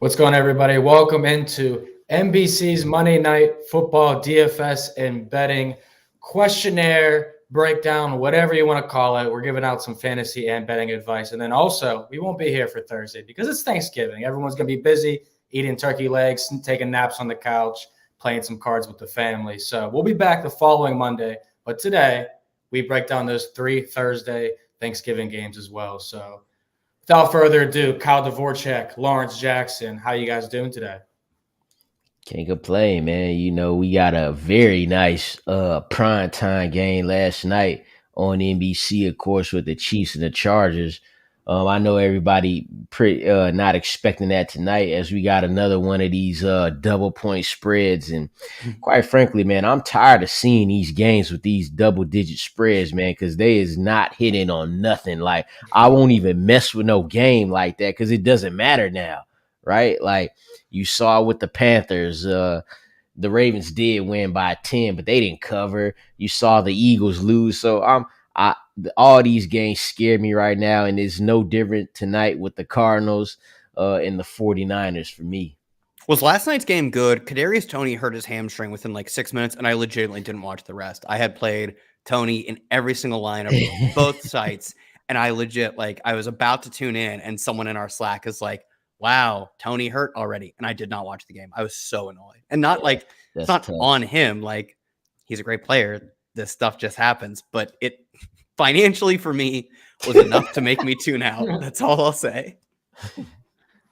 What's going on, everybody? Welcome into NBC's Monday Night Football DFS and betting questionnaire breakdown, whatever you want to call it. We're giving out some fantasy and betting advice. And then also, we won't be here for Thursday because it's Thanksgiving. Everyone's going to be busy eating turkey legs, taking naps on the couch, playing some cards with the family. So we'll be back the following Monday. But today, we break down those 3 Thursday Thanksgiving games as well. So without further ado, Kyle Dvorchak, Lawrence Jackson, how you guys doing today? Can't complain, man. We got a very nice prime time game last night on NBC, of course, with the Chiefs and the Chargers. I know everybody pretty not expecting that tonight, as we got another one of these double point spreads. And quite frankly, man, I'm tired of seeing these games with these double digit spreads, man, because they is not hitting on nothing. Like, I won't even mess with no game like that because it doesn't matter now, right? Like, you saw with the Panthers, the Ravens did win by 10, but they didn't cover. You saw the Eagles lose. So all these games scare me right now, and it's no different tonight with the Cardinals and the 49ers for me. Was last night's game good? Kadarius Toney hurt his hamstring within like 6 minutes, and I legitimately didn't watch the rest. I had played Toney in every single lineup, both sites, and I was about to tune in, and someone in our Slack is like, wow, Toney hurt already. And I did not watch the game. I was so annoyed. And it's not tough on him. Like, he's a great player. This stuff just happens. But it financially for me was enough to make me tune out. That's all I'll say.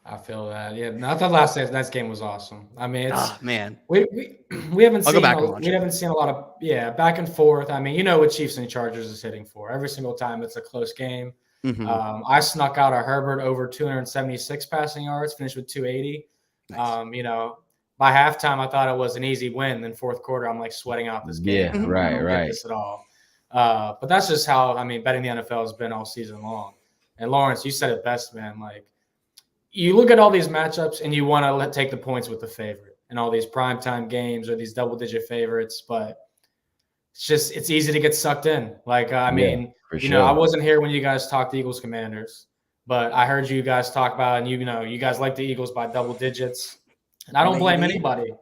I feel that. Yeah, I thought last night's game was awesome. I mean, man, we haven't seen a lot of back and forth. I mean, you know what Chiefs and Chargers is hitting for. Every single time it's a close game. Mm-hmm. I snuck out a Herbert over 276 passing yards, finished with 280. Nice. By halftime, I thought it was an easy win. Then fourth quarter, I'm like sweating out this game. Yeah, right. I don't get this at all. But that's just how, betting the NFL has been all season long. And Lawrence, you said it best, man. Like, you look at all these matchups and you want to take the points with the favorite and all these primetime games or these double-digit favorites, but it's easy to get sucked in. Like, I wasn't here when you guys talked the Eagles Commanders, but I heard you guys talk about, and you guys like the Eagles by double digits. And I don't blame anybody.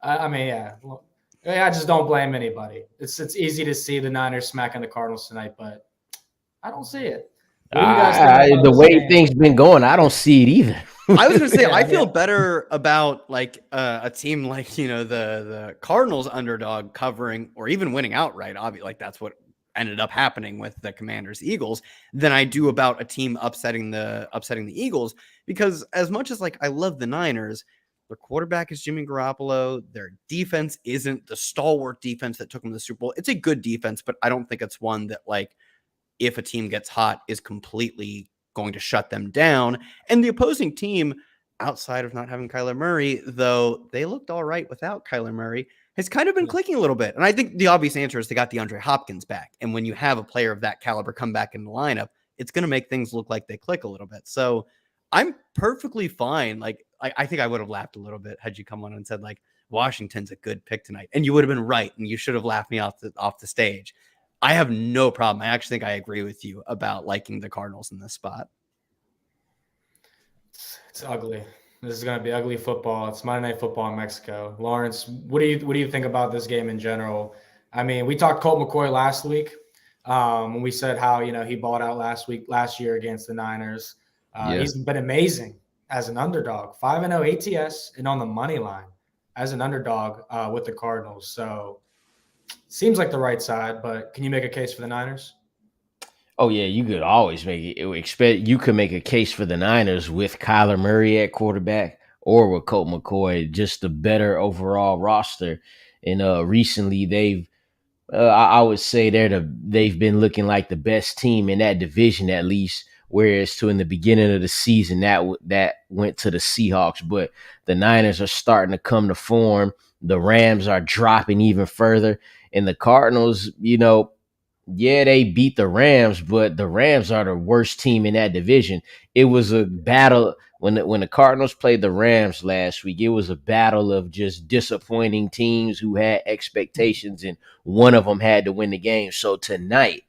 I just don't blame anybody. It's easy to see the Niners smacking the Cardinals tonight, but I don't see it. The way things been going, I don't see it either. I was going to say, I feel better about like a team like, the Cardinals underdog covering or even winning outright. Obviously, like that's what ended up happening with the Commanders Eagles than I do about a team upsetting the Eagles, because as much as like I love the Niners, their quarterback is Jimmy Garoppolo. Their defense isn't the stalwart defense that took them to the Super Bowl. It's a good defense, but I don't think it's one that, like, if a team gets hot, is completely going to shut them down. And the opposing team, outside of not having Kyler Murray, though they looked all right without Kyler Murray, has kind of been clicking a little bit. And I think the obvious answer is they got DeAndre Hopkins back. And when you have a player of that caliber come back in the lineup, it's going to make things look like they click a little bit. So I'm perfectly fine. Like, I think I would have laughed a little bit had you come on and said, like, Washington's a good pick tonight. And you would have been right. And you should have laughed me off the stage. I have no problem. I actually think I agree with you about liking the Cardinals in this spot. It's ugly. This is going to be ugly football. It's Monday Night Football in Mexico. Lawrence, what do you think about this game in general? I mean, we talked Colt McCoy last week when we said how, he balled out last year against the Niners. He's been amazing as an underdog, 5-0 ATS and on the money line as an underdog with the Cardinals. So seems like the right side, but can you make a case for the Niners? Oh yeah, you could always make it. You could make a case for the Niners with Kyler Murray at quarterback or with Colt McCoy, just a better overall roster. And recently they've, I would say they've been looking like the best team in that division at least. Whereas in the beginning of the season that went to the Seahawks, but the Niners are starting to come to form. The Rams are dropping even further, and the Cardinals, they beat the Rams, but the Rams are the worst team in that division. It was a battle when the Cardinals played the Rams last week. It was a battle of just disappointing teams who had expectations, and one of them had to win the game. So tonight,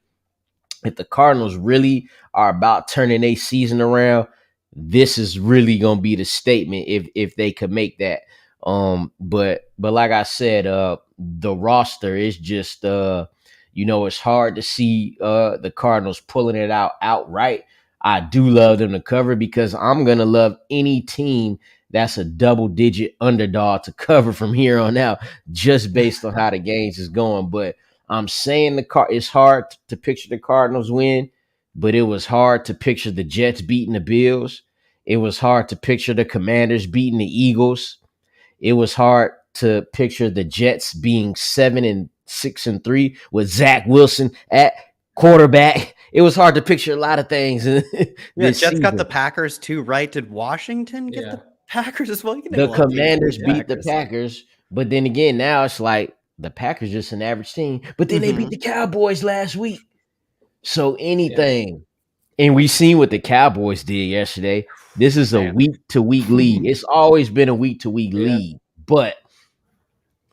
if the Cardinals really are about turning their season around, this is really gonna be the statement if they could make that. But like I said, the roster is just it's hard to see the Cardinals pulling it out outright. I do love them to cover because I'm gonna love any team that's a double-digit underdog to cover from here on out, just based on how the games is going. But I'm saying it's hard to picture the Cardinals win, but it was hard to picture the Jets beating the Bills. It was hard to picture the Commanders beating the Eagles. It was hard to picture the Jets being 7-6-3 with Zach Wilson at quarterback. It was hard to picture a lot of things. Yeah, this Jets season. got the Packers too, right? Did Washington get the Packers as well? The Commanders beat the Packers, but then again, now it's like the Packers just an average team. But then they beat the Cowboys last week. So anything. And we seen what the Cowboys did yesterday. This is a week-to-week league. It's always been a week-to-week league. But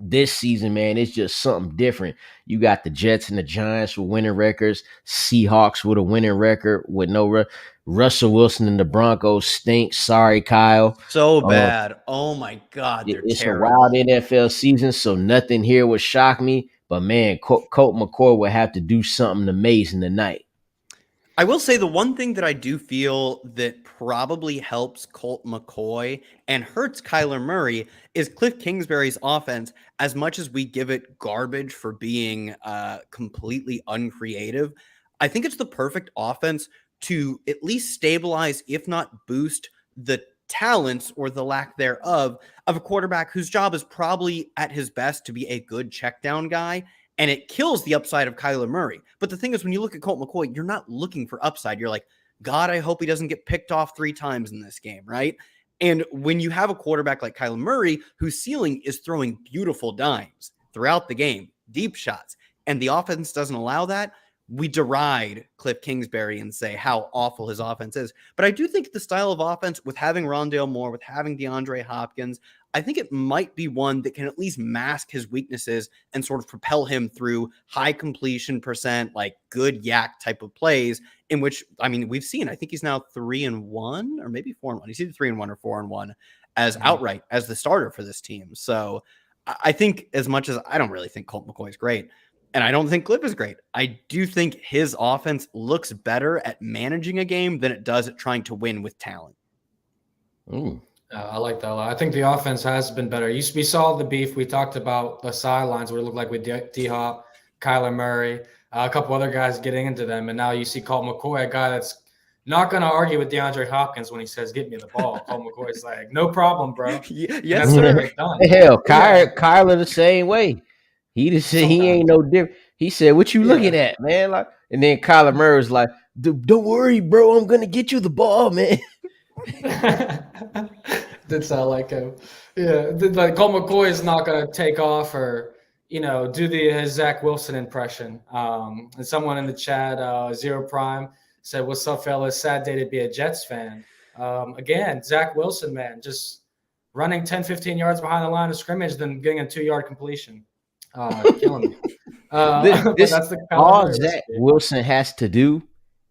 this season, man, it's just something different. You got the Jets and the Giants with winning records. Seahawks with a winning record with no Russell Wilson and the Broncos stink. Sorry, Kyle. So bad. Oh, my God. It's terrible. a wild NFL season, so nothing here would shock me. But, man, Colt McCoy would have to do something amazing tonight. I will say the one thing that I do feel that probably helps Colt McCoy and hurts Kyler Murray is Cliff Kingsbury's offense. As much as we give it garbage for being completely uncreative, I think it's the perfect offense to at least stabilize, if not boost, the talents or the lack thereof of a quarterback whose job is probably at his best to be a good check down guy. And it kills the upside of Kyler Murray. But the thing is, when you look at Colt McCoy, you're not looking for upside. You're like, God, I hope he doesn't get picked off 3 times in this game, right? And when you have a quarterback like Kyler Murray, whose ceiling is throwing beautiful dimes throughout the game, deep shots, and the offense doesn't allow that, we deride Cliff Kingsbury and say how awful his offense is. But I do think the style of offense with having Rondale Moore, with having DeAndre Hopkins, I think it might be one that can at least mask his weaknesses and sort of propel him through high completion percent, like good yak type of plays in which, I mean, we've seen, I think he's now 3-1 or maybe 4-1. He's either 3-1 or 4-1 as outright as the starter for this team. So I think as much as I don't really think Colt McCoy is great, and I don't think Cliff is great, I do think his offense looks better at managing a game than it does at trying to win with talent. I like that a lot. I think the offense has been better. We saw the beef. We talked about the sidelines where it looked like with D-Hop, Kyler Murray, a couple other guys getting into them. And now you see Colt McCoy, a guy that's not going to argue with DeAndre Hopkins when he says, get me the ball. Colt McCoy's like, no problem, bro. Yes, sir. Hell, Kyler the same way. He just said he ain't no different. He said, what you looking at, man? Like, and then Kyler Murray was like, don't worry, bro. I'm going to get you the ball, man. Did sound like him. Yeah, like Colt McCoy is not going to take off or do his Zach Wilson impression. And someone in the chat, Zero Prime, said, "What's up, fellas? Sad day to be a Jets fan." Again, Zach Wilson, man, just running 10, 15 yards behind the line of scrimmage, then getting a 2-yard completion, killing me. All Zach Wilson has to do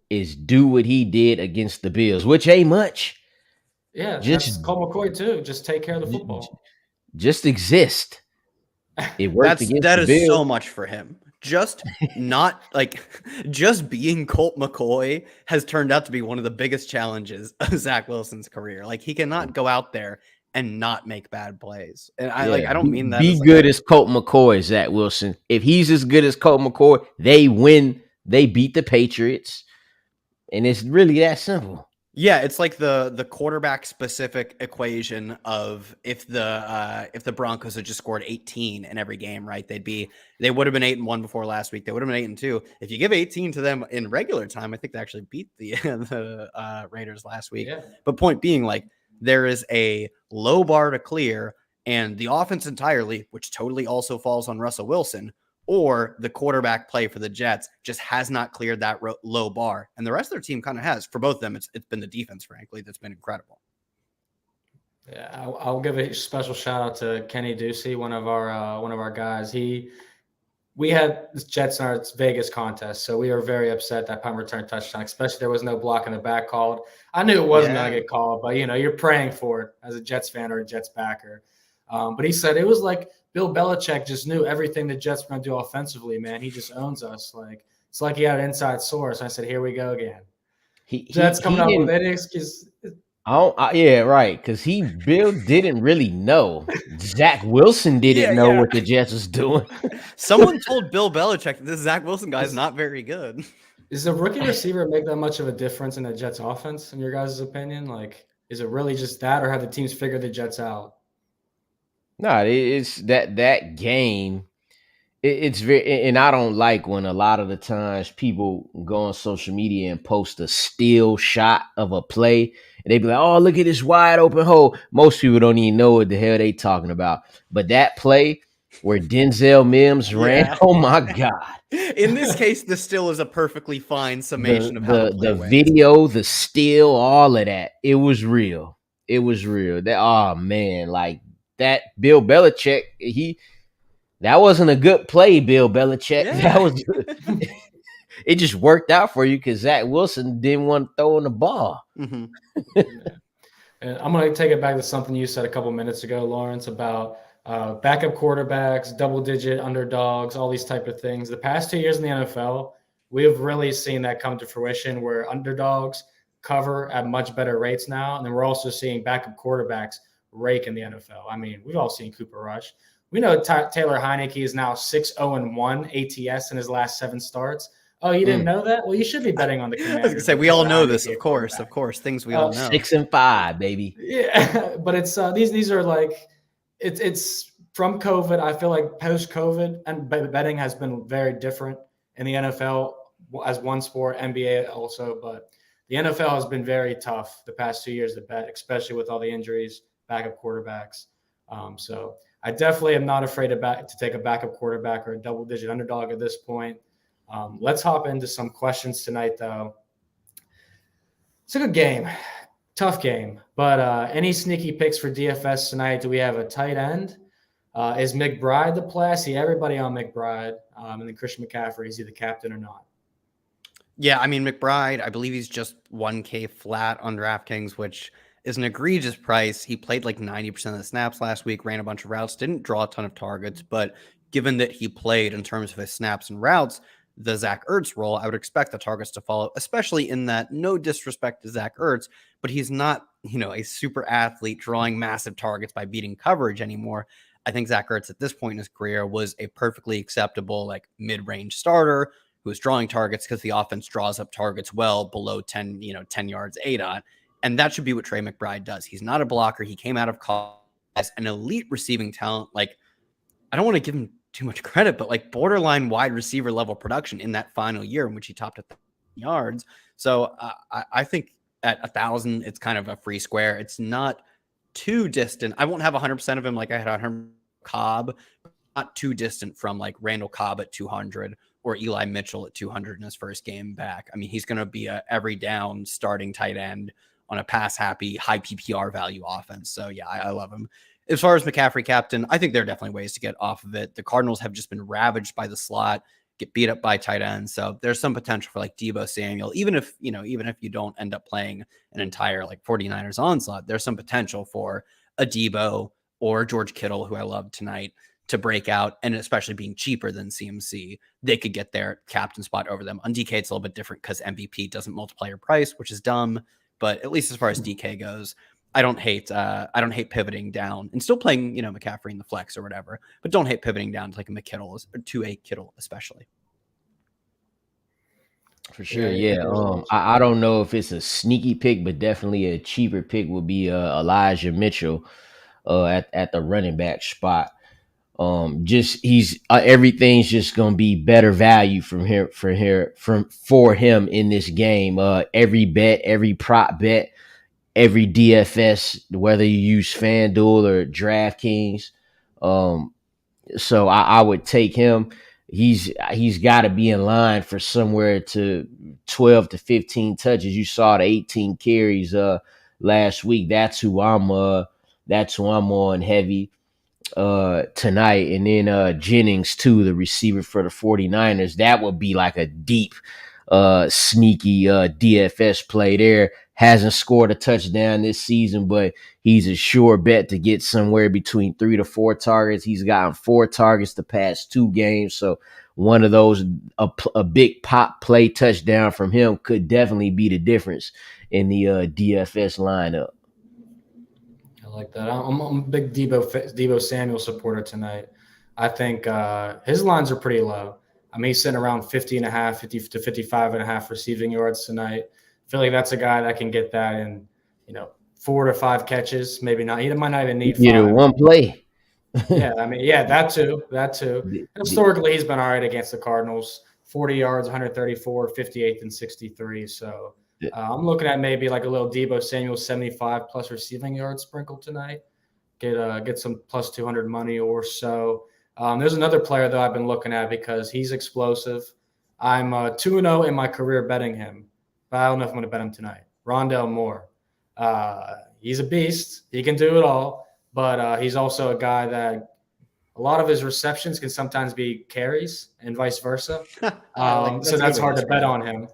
is do what he did against the Bills, which ain't much. Yeah, just Colt McCoy too. Just take care of the football. Just exist. It worked against the Bills. That is so much for him. Just just being Colt McCoy has turned out to be one of the biggest challenges of Zach Wilson's career. Like, he cannot go out there and not make bad plays. And I don't mean that. Be good as Colt McCoy, Zach Wilson. If he's as good as Colt McCoy, they win. They beat the Patriots. And it's really that simple. Yeah, it's like the quarterback specific equation of if the Broncos had just scored 18 in every game, right? They would have been 8-1 before last week. They would have been 8-2. If you give 18 to them in regular time, I think they actually beat the Raiders last week. Yeah. But point being, like, there is a low bar to clear, and the offense entirely, which totally also falls on Russell Wilson, or the quarterback play for the Jets just has not cleared that low bar. And the rest of their team kind of has. For both of them, it's been the defense, frankly, that's been incredible. Yeah, I'll give a special shout out to Kenny Ducey, one of our guys. He we had the Jets in our Vegas contest, so we were very upset that punt return touchdown, especially there was no block in the back called. I knew it wasn't going to get called, but, you're praying for it as a Jets fan or a Jets backer. But he said it was like Bill Belichick just knew everything the Jets were going to do offensively, man. He just owns us. Like, it's like he had an inside source. I said, here we go again. Jets coming up with any excuse. Yeah, right. Because Bill didn't really know. Zach Wilson didn't know what the Jets was doing. Someone told Bill Belichick that this Zach Wilson guy is not very good. Does the rookie receiver make that much of a difference in the Jets offense, in your guys' opinion? Like, is it really just that, or have the teams figured the Jets out? No, it's that game. It's very, and I don't like when a lot of the times people go on social media and post a still shot of a play, and they be like, "Oh, look at this wide open hole." Most people don't even know what the hell they talking about. But that play where Denzel Mims ran, oh my God! In this case, the still is a perfectly fine summation of how the video, the still, all of that. It was real. It was real. Oh man, like that Bill Belichick, that wasn't a good play, Bill Belichick. Yeah. That was it just worked out for you because Zach Wilson didn't want to throw in the ball. Mm-hmm. And I'm going to take it back to something you said a couple minutes ago, Lawrence, about backup quarterbacks, double-digit underdogs, all these type of things. The past 2 years in the NFL, we have really seen that come to fruition where underdogs cover at much better rates now. And then we're also seeing backup quarterbacks rake in the NFL. I mean, we've all seen Cooper Rush. We know Taylor Heineke is now 6-0-1 ATS in his last 7 starts. Oh, you didn't know that? Well, you should be betting on the Commanders. I was going to say, we all know this, of course, things we all know. 6-5, baby. Yeah, but it's these are like it's from COVID. I feel like post-COVID and betting has been very different in the NFL as one sport, NBA also, but the NFL has been very tough the past 2 years to bet, especially with all the injuries, backup quarterbacks. So I definitely am not afraid to take a backup quarterback or a double-digit underdog at this point. Let's hop into some questions tonight, though. It's a good game, tough game. But any sneaky picks for DFS tonight? Do we have a tight end? Is McBride the play? I see everybody on McBride. And then Christian McCaffrey, is he the captain or not? Yeah, I mean, McBride, I believe he's just 1K flat on DraftKings, which is an egregious price. He played like 90% of the snaps last week, ran a bunch of routes, didn't draw a ton of targets, but given that he played in terms of his snaps and routes, the Zach Ertz role, I would expect the targets to follow, especially in that, no disrespect to Zach Ertz, but he's not, a super athlete drawing massive targets by beating coverage anymore. I think Zach Ertz at this point in his career was a perfectly acceptable, like mid-range starter who was drawing targets because the offense draws up targets well below 10 yards ADOT. And that should be what Trey McBride does. He's not a blocker. He came out of college as an elite receiving talent. Like, I don't want to give him too much credit, but like borderline wide receiver level production in that final year in which he topped 1,000 yards. So I think at 1,000, it's kind of a free square. It's not too distant. I won't have 100% of him like I had on Cobb, not too distant from like Randall Cobb at 200 or Eli Mitchell at 200 in his first game back. I mean, he's going to be a every down starting tight end on a pass-happy, high PPR value offense. So, yeah, I love him. As far as McCaffrey captain, I think there are definitely ways to get off of it. The Cardinals have just been ravaged by the slot, get beat up by tight ends. So there's some potential for like Deebo Samuel, even if you don't end up playing an entire like 49ers onslaught, there's some potential for a Deebo or George Kittle, who I love tonight, to break out, and especially being cheaper than CMC, they could get their captain spot over them. On DK, it's a little bit different because MVP doesn't multiply your price, which is dumb. But at least as far as DK goes, I don't hate pivoting down and still playing, McCaffrey in the flex or whatever, but don't hate pivoting down to like a Kittle, especially. For sure. Yeah. I don't know if it's a sneaky pick, but definitely a cheaper pick would be Elijah Mitchell at the running back spot. He's everything's just gonna be better value for him in this game. Every bet, every prop bet, every DFS, whether you use FanDuel or DraftKings. So I would take him. He's got to be in line for somewhere to 12 to 15 touches. You saw the 18 carries last week. That's who I'm on heavy. tonight, and then Jennings too, the receiver for the 49ers. That would be like a deep sneaky DFS play there. Hasn't scored a touchdown this season, but he's a sure bet to get somewhere between 3 to 4 targets. He's gotten 4 targets the past 2 games, so one of those, a big pop play touchdown from him could definitely be the difference in the DFS lineup. I like that. I'm a big Deebo Samuel supporter tonight. I think his lines are pretty low. I mean, he's sitting around 50 to 55 and a half receiving yards tonight. I feel like that's a guy that can get that in, 4 to 5 catches. Maybe not. He might not even need 5. One play. Yeah, I mean, yeah, that too. Historically, he's been all right against the Cardinals. 40 yards, 134, 58th and 63. So I'm looking at maybe like a little Deebo Samuel 75 plus receiving yards sprinkled tonight. Get some plus 200 money or so. There's another player that I've been looking at because he's explosive. I'm 2-0 in my career betting him, but I don't know if I'm going to bet him tonight. Rondale Moore. He's a beast. He can do it all, but he's also a guy that a lot of his receptions can sometimes be carries and vice versa. So that's hard to bet on him.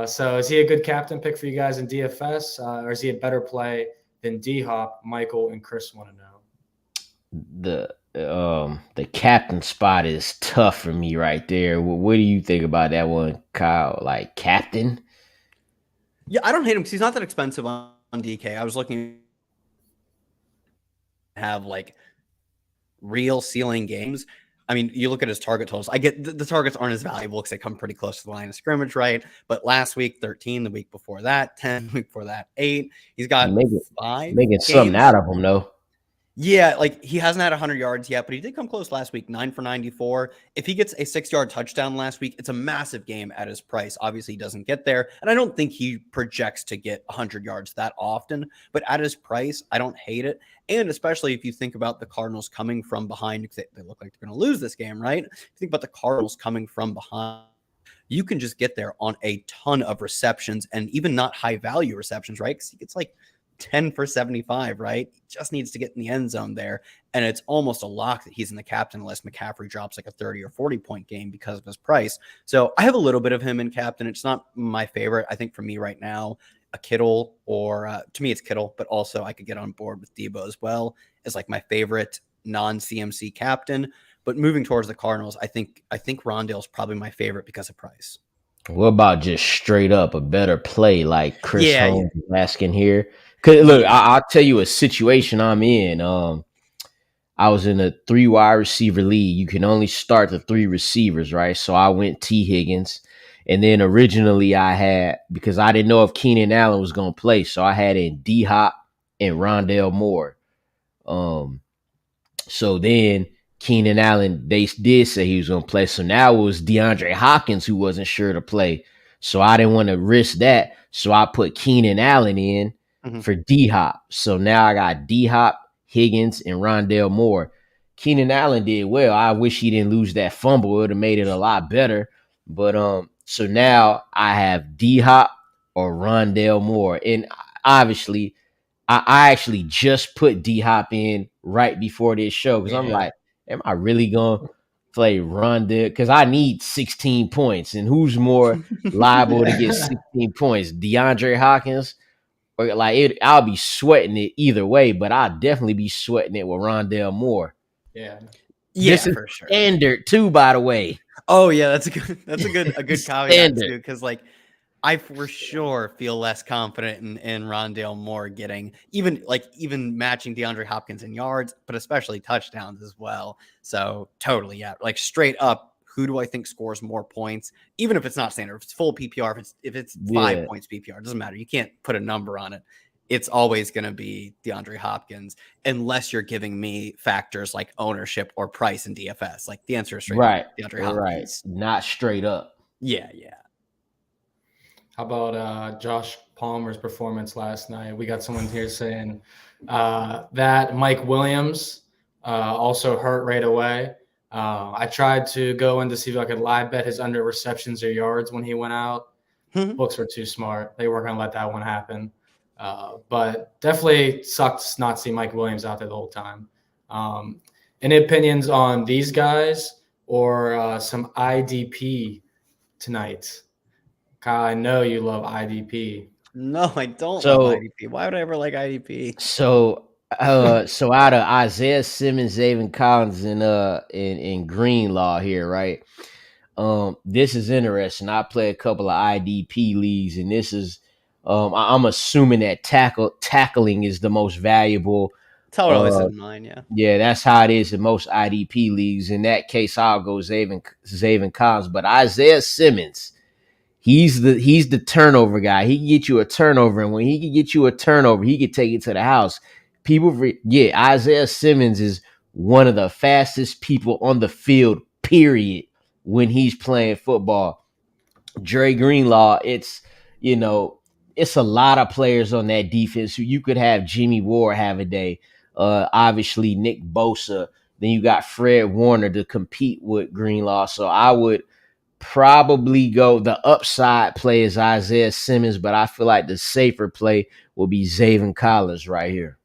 So is he a good captain pick for you guys in DFS, or is he a better play than D-Hop, Michael, and Chris want to know? The captain spot is tough for me right there. What do you think about that one, Kyle? Like captain? Yeah, I don't hate him because he's not that expensive on DK. I was looking to have like real ceiling games. I mean, you look at his target totals. I get the targets aren't as valuable because they come pretty close to the line of scrimmage, right? But last week, 13. The week before that, 10. The week before that, 8. He's got 5 making games. Something out of him, though. Yeah, like he hasn't had 100 yards yet, but he did come close last week, 9 for 94. If he gets a 6-yard touchdown last week, it's a massive game at his price. Obviously, he doesn't get there, and I don't think he projects to get 100 yards that often, but at his price, I don't hate it. And especially if you think about the Cardinals coming from behind, because they look like they're going to lose this game, right? If you think about the Cardinals coming from behind, you can just get there on a ton of receptions and even not high value receptions, right? Because he gets like 10 for 75, right? He just needs to get in the end zone there. And it's almost a lock that he's in the captain unless McCaffrey drops like a 30 or 40 point game because of his price. So I have a little bit of him in captain. It's not my favorite. I think for me right now, a Kittle or to me, it's Kittle, but also I could get on board with Deebo as well as like my favorite non-CMC captain. But moving towards the Cardinals, I think Rondale's probably my favorite because of price. What about just straight up a better play like Chris Holmes is asking here? Cause look, I'll tell you a situation I'm in. I was in a 3 wide receiver league. You can only start the 3 receivers, right? So I went T. Higgins. And then originally I had, because I didn't know if Keenan Allen was going to play, so I had in D-Hop and Rondale Moore. So then Keenan Allen, they did say he was going to play. So now it was DeAndre Hopkins who wasn't sure to play. So I didn't want to risk that. So I put Keenan Allen in for D-Hop. So now I got D-Hop, Higgins, and Rondale Moore. Keenan Allen did well. I wish he didn't lose that fumble. It would have made it a lot better. But so now I have D-Hop or Rondale Moore. And obviously, I actually just put D-Hop in right before this show because I'm like, am I really going to play Rondale? Because I need 16 points. And who's more liable to get 16 points? DeAndre Hopkins? Or like I'll be sweating it either way, but I'll definitely be sweating it with Rondale Moore. Yeah. This is for sure. Standard too, by the way. Oh yeah, that's a good caveat too, because like I for sure feel less confident in Rondale Moore getting even matching DeAndre Hopkins in yards, but especially touchdowns as well. So totally, yeah, like straight up, who do I think scores more points? Even if it's not standard, if it's full PPR, if it's 5 points PPR, it doesn't matter. You can't put a number on it. It's always going to be DeAndre Hopkins, unless you're giving me factors like ownership or price in DFS. Like the answer is straight up DeAndre Hopkins. Right, not straight up. Yeah. How about Josh Palmer's performance last night? We got someone here saying that Mike Williams also hurt right away. I tried to go in to see if I could live bet his under receptions or yards when he went out. Books were too smart. They weren't going to let that one happen. But definitely sucked to not see Mike Williams out there the whole time. Any opinions on these guys or some IDP tonight? Kyle, I know you love IDP. No, I don't So- love IDP. Why would I ever like IDP? So out of Isaiah Simmons, Zayvon Collins, and Greenlaw here, right? This is interesting. I play a couple of IDP leagues, and this is I'm assuming that tackling is the most valuable. That's how it always in mine, yeah. Yeah, that's how it is in most IDP leagues. In that case, I'll go Zayvon Collins, but Isaiah Simmons, he's the turnover guy. He can get you a turnover, and when he can get you a turnover, he can take it to the house. Isaiah Simmons is one of the fastest people on the field, period, when he's playing football. Dre Greenlaw, it's a lot of players on that defense. You could have Jimmy Ward have a day. Obviously Nick Bosa. Then you got Fred Warner to compete with Greenlaw. So I would probably go, the upside play is Isaiah Simmons, but I feel like the safer play will be Zayvon Collins right here.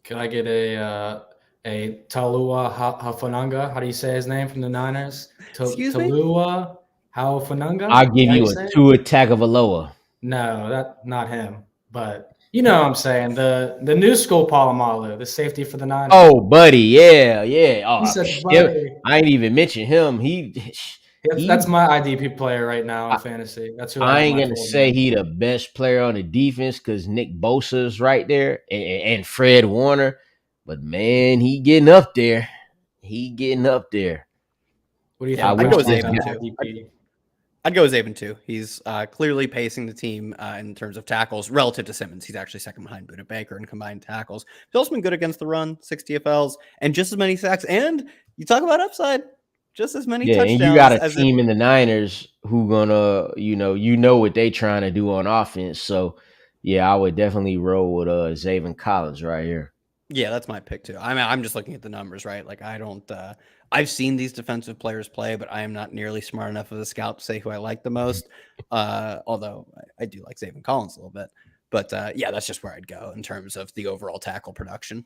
Can I get a Talua Hafananga? How do you say his name from the Niners? Excuse me? Talua Hafananga? I'll give you a Tua Tagovailoa. No, not him. But you know what I'm saying. The new school Palomalu, the safety for the Niners. Oh, buddy, yeah. Oh, He said, buddy. I ain't even mention him. That's my IDP player right now in fantasy. That's who I ain't gonna say he the best player on the defense because Nick Bosa is right there and Fred Warner, but man, he getting up there. What do you think? I'd go with Zayvon too. I'd go with Zayvon too. He's clearly pacing the team in terms of tackles relative to Simmons. He's actually second behind Budda Baker in combined tackles. He's also been good against the run, 6 TFLs, and just as many sacks. And you talk about upside, just as many touchdowns. And you got a team in the Niners who gonna, what they trying to do on offense. So, yeah, I would definitely roll with Zayvon Collins right here. Yeah, that's my pick too. I'm just looking at the numbers, right? Like I don't. I've seen these defensive players play, but I am not nearly smart enough of a scout to say who I like the most. Although I do like Zayvon Collins a little bit. But yeah, that's just where I'd go in terms of the overall tackle production.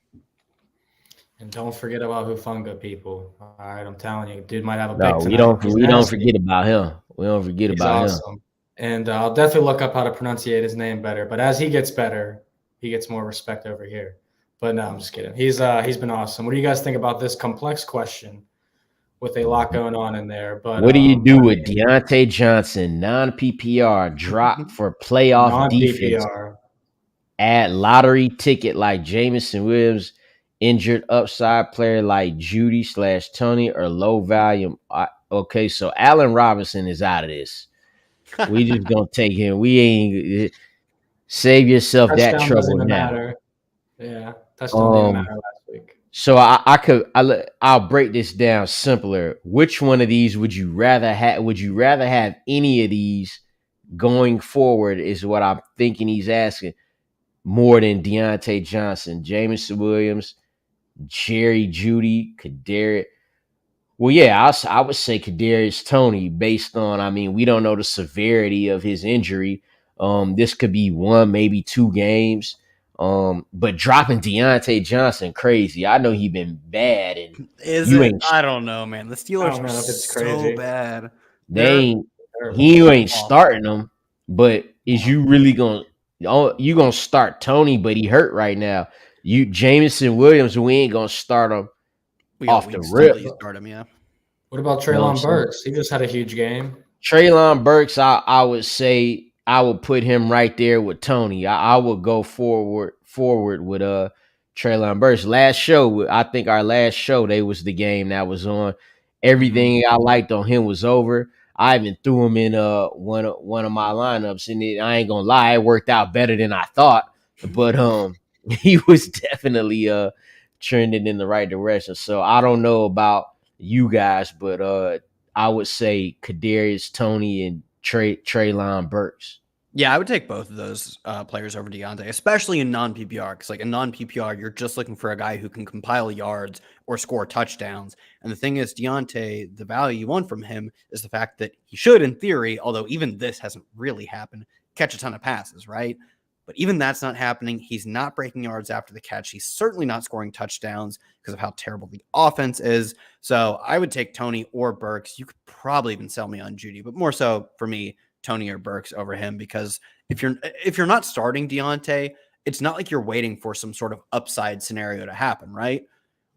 And don't forget about Hufanga, people. All right, I'm telling you, dude might have a No, pick we don't forget about him. We don't forget about him. And I'll definitely look up how to pronunciate his name better. But as he gets better, he gets more respect over here. But no, I'm just kidding. He's been awesome. What do you guys think about this complex question with a lot going on in there? But what do you do with Deontay Johnson, non-PPR, drop for playoff defense, add lottery ticket like Jameson Williams, injured upside player like Judy/Tony, or low volume? Okay, so Allen Robinson is out of this. We just gonna take him. We ain't save yourself that trouble now. Matter. Yeah, touchdown didn't matter last week. So I'll break this down simpler. Which one of these would you rather have? Would you rather have any of these going forward? Is what I'm thinking he's asking. More than Deontay Johnson, Jameson Williams, Jerry Judy, Kadarius. Well, yeah, I would say Kadarius Toney based on, we don't know the severity of his injury. This could be 1, maybe 2 games. But dropping Deontay Johnson, crazy. I know he been bad, and I don't know, man. The Steelers are so bad. He ain't starting them. But is you really gonna start Toney? But he hurt right now. Jameson Williams, we ain't gonna start him off the rip. Start him, yeah. What about Treylon Burks? He just had a huge game. Treylon Burks, I would say I would put him right there with Toney. I would go forward with Treylon Burks. I think our last show, they was the game that was on. Everything I liked on him was over. I even threw him in one of my lineups, and I ain't gonna lie, it worked out better than I thought. But he was definitely trending in the right direction. So I don't know about you guys, but I would say Kadarius Toney and Treylon Burks. Yeah, I would take both of those players over Deontay, especially in non-PPR, because in non-PPR, you're just looking for a guy who can compile yards or score touchdowns. And the thing is, Deontay, the value you want from him is the fact that he should, in theory, although even this hasn't really happened, catch a ton of passes, right? But even that's not happening. He's not breaking yards after the catch. He's certainly not scoring touchdowns because of how terrible the offense is. So I would take Tony or Burks. You could probably even sell me on Judy, but more so for me, Tony or Burks over him, because if you're not starting Deontay, it's not like you're waiting for some sort of upside scenario to happen, right?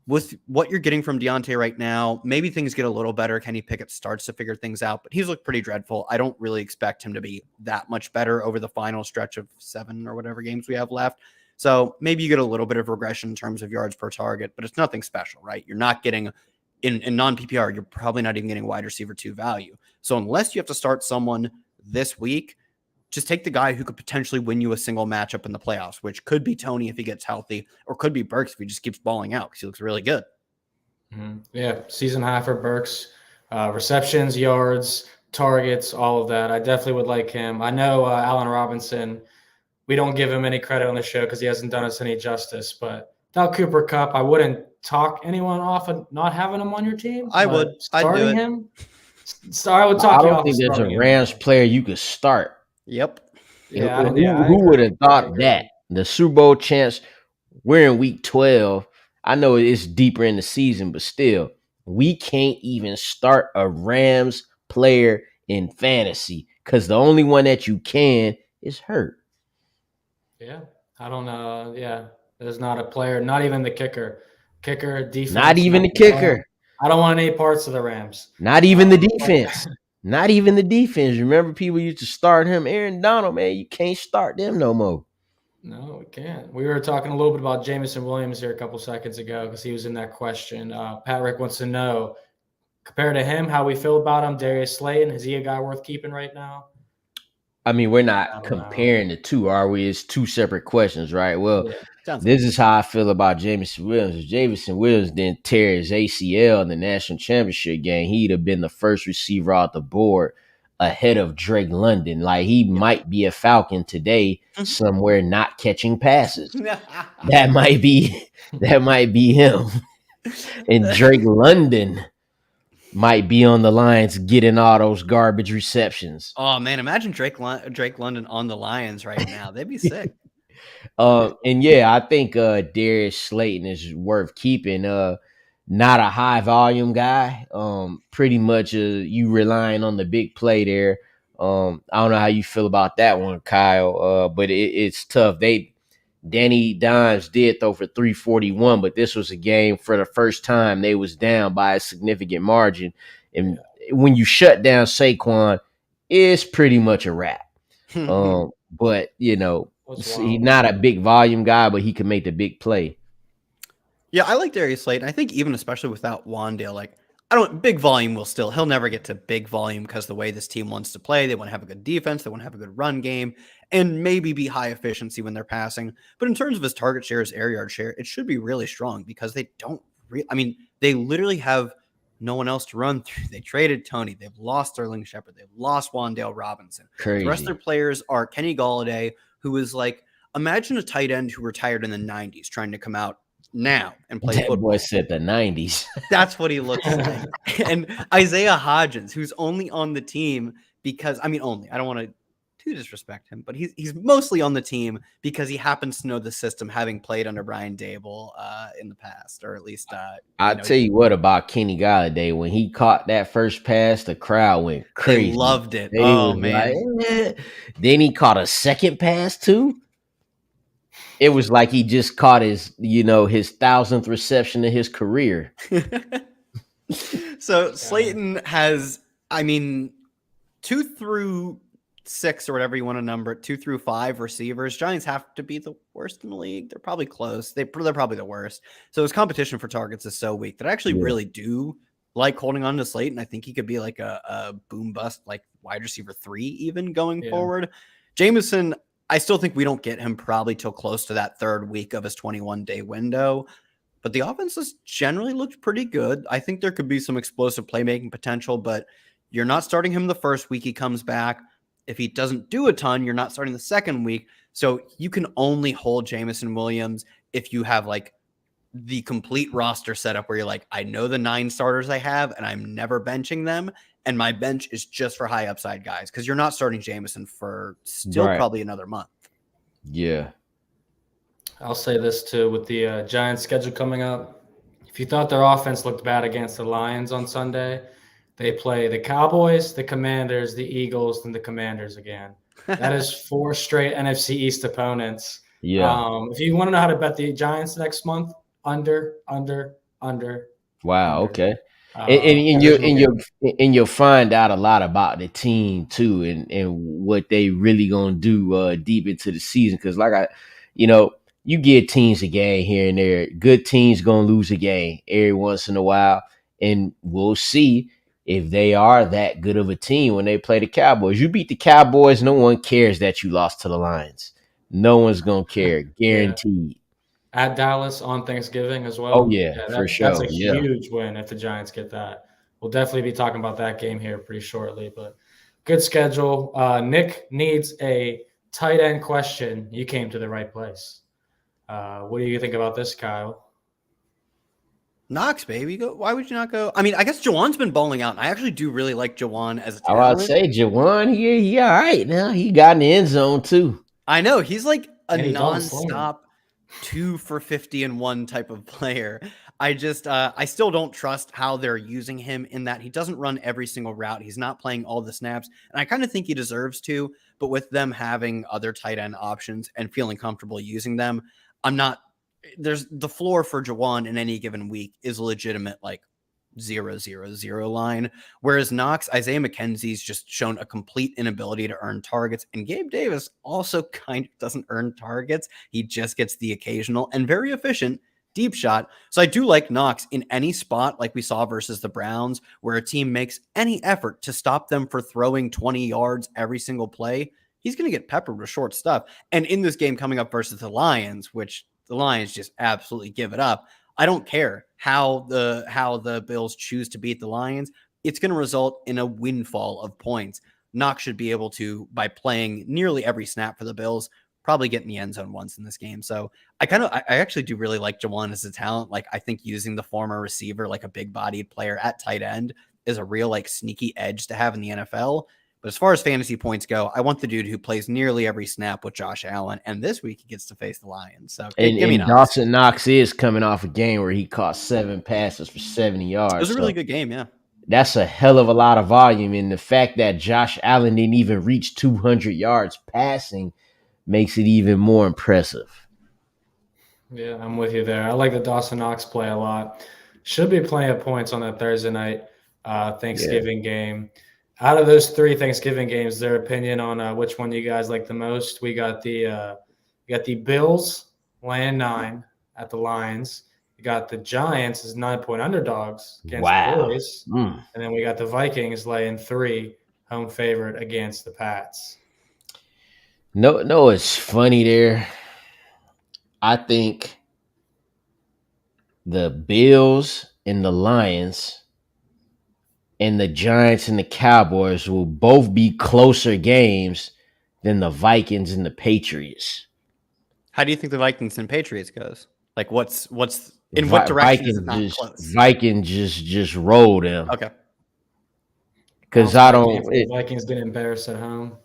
With what you're getting from Deontay right now, maybe things get a little better. Kenny Pickett starts to figure things out, but he's looked pretty dreadful. I don't really expect him to be that much better over the final stretch of 7 or whatever games we have left. So maybe you get a little bit of regression in terms of yards per target, but it's nothing special, right? You're not getting in non-PPR, you're probably not even getting wide receiver 2 value. So unless you have to start someone this week, just take the guy who could potentially win you a single matchup in the playoffs, which could be Tony if he gets healthy, or could be Burks if he just keeps balling out because he looks really good. Mm-hmm. Yeah, season high for Burks. Receptions, yards, targets, all of that. I definitely would like him. I know Allen Robinson, we don't give him any credit on the show because he hasn't done us any justice. But without Cooper Kupp, I wouldn't talk anyone off of not having him on your team. I would. Starting I'd do it. him? So I would talk I you don't off. think there's a him. Rams player you could start. Yep. Yeah, Who would have thought that? The Super Bowl champs, we're in week 12. I know it's deeper in the season, but still, we can't even start a Rams player in fantasy because the only one that you can is hurt. Yeah, I don't know. Yeah, there's not a player, not even the kicker. Kicker, defense. Not even the kicker. I don't want any parts of the Rams. Not even the defense. Not even the defense. Remember, people used to start him. Aaron Donald, man, you can't start them no more. No, we can't. We were talking a little bit about Jameson Williams here a couple seconds ago because he was in that question. Pat Rick wants to know, compared to him, how we feel about him. Darius Slayton, is he a guy worth keeping right now? I mean, we're not comparing the two, are we? It's two separate questions, right? Well, this is how I feel about Jameson Williams. If Jameson Williams didn't tear his ACL in the national championship game, he'd have been the first receiver off the board ahead of Drake London. Like, he might be a Falcon today somewhere not catching passes. That might be him. And Drake London might be on the Lions getting all those garbage receptions. Oh man, imagine Drake London on the Lions right now. They'd be sick. And yeah, I think Darius Slayton is worth keeping. Not a high volume guy. Pretty much you relying on the big play there. I don't know how you feel about that one, Kyle. But it's tough. Danny Dimes did throw for 341, but this was a game for the first time they was down by a significant margin. And when you shut down Saquon, it's pretty much a wrap. But you know, he's not a big volume guy, but he can make the big play. Yeah, I like Darius Slayton. I think even especially without Wandale, big volume he'll never get to big volume because the way this team wants to play, they want to have a good defense, they want to have a good run game, and maybe be high efficiency when they're passing. But in terms of his target share, his air yard share, it should be really strong because they don't they literally have no one else to run through. They traded Tony, they've lost Sterling Shepard, they've lost Wandale Robinson. Crazy. The rest of their players are Kenny Golladay, who is imagine a tight end who retired in the 90s trying to come out now and play football. Boy said the 90s. That's what he looks like. And Isaiah Hodgins, who's only on the team because I don't want to disrespect him, but he's mostly on the team because he happens to know the system, having played under Brian Dable in the past, or at least I'll tell you what about Kenny Golladay. When he caught that first pass, the crowd went crazy. They loved it. They man. Then he caught a second pass too. It was like he just caught his 1,000th reception of his career. So Slayton has, 2 through 6 or whatever you want to number it, 2 through 5 receivers. Giants have to be the worst in the league. They're probably close. They're probably the worst. So his competition for targets is so weak that I actually really do like holding on to Slayton. I think he could be like a boom bust, like wide receiver 3 even going forward. Jameson, I still think we don't get him probably till close to that third week of his 21-day window. But the offense has generally looked pretty good. I think there could be some explosive playmaking potential, but you're not starting him the first week he comes back. If he doesn't do a ton, you're not starting the second week. So you can only hold Jameson Williams if you have the complete roster setup where you're like, I know the 9 starters I have and I'm never benching them. And my bench is just for high upside guys, because you're not starting Jameson for still probably another month. Yeah. I'll say this too with the Giants schedule coming up. If you thought their offense looked bad against the Lions on Sunday, they play the Cowboys, the Commanders, the Eagles, and the Commanders again. That is 4 straight NFC East opponents. Yeah. If you want to know how to bet the Giants next month, under. Wow. Under. Okay. And Every single game. you'll find out a lot about the team too, and what they really gonna do deep into the season. Because you give teams a game here and there. Good teams gonna lose a game every once in a while, and we'll see if they are that good of a team when they play the Cowboys. You beat the Cowboys, no one cares that you lost to the Lions. No one's gonna care, Yeah. guaranteed. At Dallas on Thanksgiving as well. Oh yeah, for That's sure. a Yeah. huge win if the Giants get that. We'll definitely be talking about that game here pretty shortly, but good schedule. Nick needs a tight end question. You came to the right place. What do you think about this, Kyle? Knox, baby. Why would you not go? I mean, I guess Jawan's been balling out. And I actually do really like Jawan as a I talent. would say Jawan, he all right now. He got in the end zone too. I know he's like a And he's on nonstop 2 for 50 and 1 type of player. I still don't trust how they're using him in that he doesn't run every single route. He's not playing all the snaps. And I kind of think he deserves to, but with them having other tight end options and feeling comfortable using them, there's the floor for Jawan in any given week is legitimate, like 0-0-0 line. Whereas Knox, Isaiah McKenzie's just shown a complete inability to earn targets. And Gabe Davis also kind of doesn't earn targets. He just gets the occasional and very efficient deep shot. So I do like Knox in any spot like we saw versus the Browns, where a team makes any effort to stop them for throwing 20 yards every single play. He's going to get peppered with short stuff. And in this game coming up versus the Lions, which the Lions just absolutely give it up, I don't care how the Bills choose to beat the Lions. It's going to result in a windfall of points. Knox should be able to, by playing nearly every snap for the Bills, probably get in the end zone once in this game. So I actually do really like Jawan as a talent. Like, I think using the former receiver, like a big bodied player at tight end, is a real like sneaky edge to have in the NFL. But as far as fantasy points go, I want the dude who plays nearly every snap with Josh Allen. And this week he gets to face the Lions. So give me Knox. Dawson Knox is coming off a game where he caught 7 passes for 70 yards. It was a really good game, yeah. That's a hell of a lot of volume. And the fact that Josh Allen didn't even reach 200 yards passing makes it even more impressive. Yeah, I'm with you there. I like the Dawson Knox play a lot. Should be plenty of points on that Thursday night Thanksgiving game. Out of those 3 Thanksgiving games, their opinion on which one you guys like the most? We got the Bills laying 9 at the Lions. We got the Giants as 9-point underdogs against the Boys, and then we got the Vikings laying 3 home favorite against the Pats. No, it's funny there. I think the Bills and the Lions and the Giants and the Cowboys will both be closer games than the Vikings and the Patriots. How do you think the Vikings and Patriots goes? Like, what's in what direction is it not close? Vikings just roll them. Okay. Because Vikings get embarrassed at home.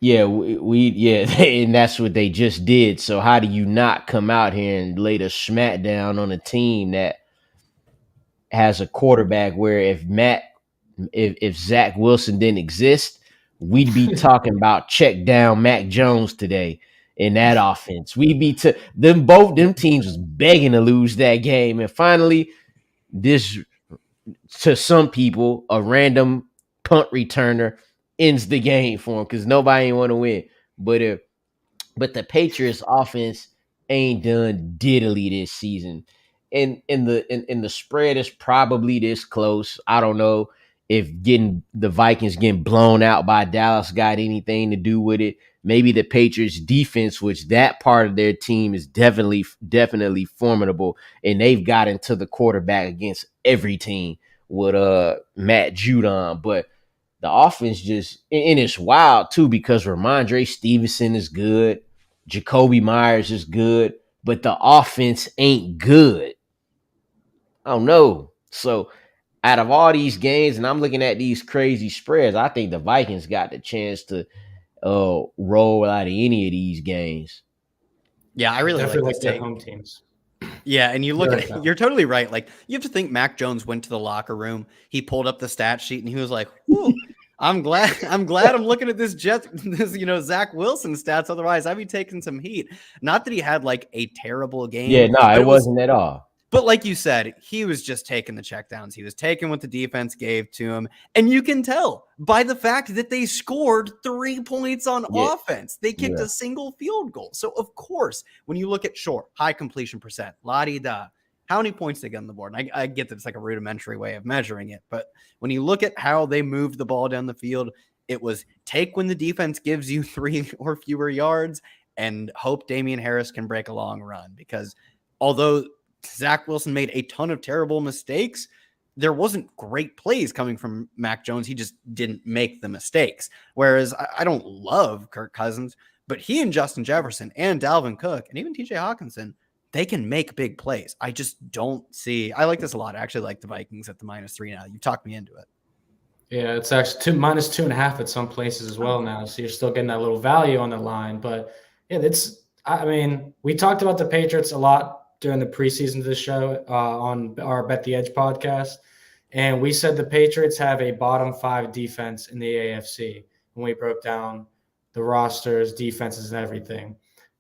Yeah, and that's what they just did. So how do you not come out here and lay the smackdown on a team that has a quarterback where if Zach Wilson didn't exist, we'd be talking about check down Mac Jones today in that offense. We'd be them teams was begging to lose that game. And finally, this, to some people, a random punt returner ends the game for them because nobody want to win. But the Patriots offense ain't done diddly this season. And the spread is probably this close. I don't know if the Vikings getting blown out by Dallas got anything to do with it. Maybe the Patriots defense, which that part of their team is definitely formidable, and they've gotten to the quarterback against every team with Matt Judon. But the offense just, and it's wild too because Ramondre Stevenson is good, Jacoby Myers is good, but the offense ain't good. I don't know. So out of all these games, and I'm looking at these crazy spreads, I think the Vikings got the chance to roll out of any of these games. Yeah, I really Definitely like this like the take. home teams. Yeah, and you look Very at so. you're totally right. Like you have to think Mac Jones went to the locker room, he pulled up the stat sheet, and he was like, "Whew, I'm glad I'm looking at this Zach Wilson stats. Otherwise, I'd be taking some heat." Not that he had like a terrible game. Yeah, no, but it wasn't at all. But like you said, he was just taking the checkdowns. He was taking what the defense gave to him. And you can tell by the fact that they scored 3 points on offense. They kicked a single field goal. So, of course, when you look at high completion percent, la-di-da, how many points they get on the board? And I get that it's like a rudimentary way of measuring it. But when you look at how they moved the ball down the field, it was take when the defense gives you 3 or fewer yards and hope Damian Harris can break a long run. Because although Zach Wilson made a ton of terrible mistakes, there wasn't great plays coming from Mac Jones. He just didn't make the mistakes. Whereas I don't love Kirk Cousins, but he and Justin Jefferson and Dalvin Cook and even TJ Hawkinson, they can make big plays. I just don't see. I like this a lot. I actually like the Vikings at the -3 now. You talked me into it. Yeah, it's actually -2.5 at some places as well now. So you're still getting that little value on the line. But yeah, we talked about the Patriots a lot during the preseason of the show on our Bet the Edge podcast. And we said the Patriots have a bottom 5 defense in the AFC when we broke down the rosters, defenses, and everything.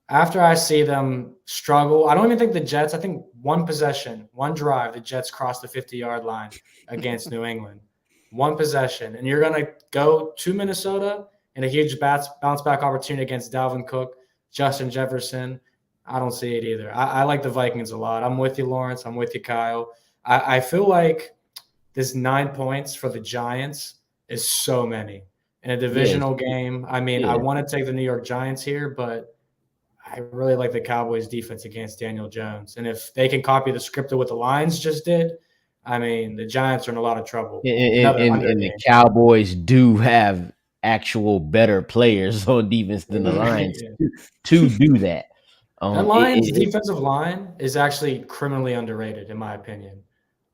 After I see them struggle, I don't even think the Jets, I think one possession, one drive, the Jets crossed the 50-yard line against New England. One possession. And you're going to go to Minnesota in a huge bounce back opportunity against Dalvin Cook, Justin Jefferson. I don't see it either. I like the Vikings a lot. I'm with you, Lawrence. I'm with you, Kyle. I feel like this 9 points for the Giants is so many in a divisional game. I mean, I want to take the New York Giants here, but I really like the Cowboys' defense against Daniel Jones. And if they can copy the script of what the Lions just did, I mean, the Giants are in a lot of trouble. And the Cowboys do have actual better players on defense than the Lions to do that. That Lions defensive line is actually criminally underrated, in my opinion.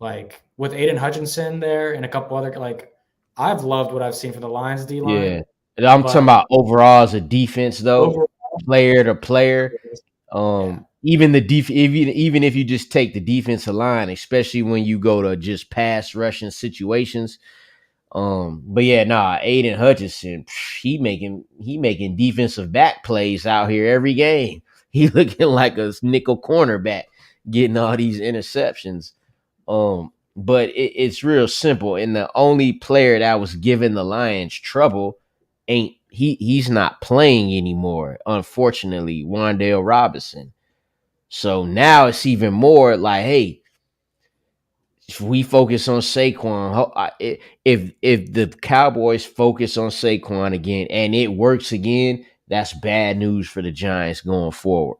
Like with Aiden Hutchinson there and a couple other, like I've loved what I've seen from the Lions D line. Yeah, I'm talking about overall as a defense, though, player to player. Even the even if you just take the defensive line, especially when you go to just pass rushing situations. But yeah, Aiden Hutchinson, he making defensive back plays out here every game. He looking like a nickel cornerback, getting all these interceptions. But it's real simple. And the only player that was giving the Lions trouble he's not playing anymore, unfortunately, Wan'Dale Robinson. So now it's even more like, hey, if we focus on Saquon, if the Cowboys focus on Saquon again and it works again, that's bad news for the Giants going forward.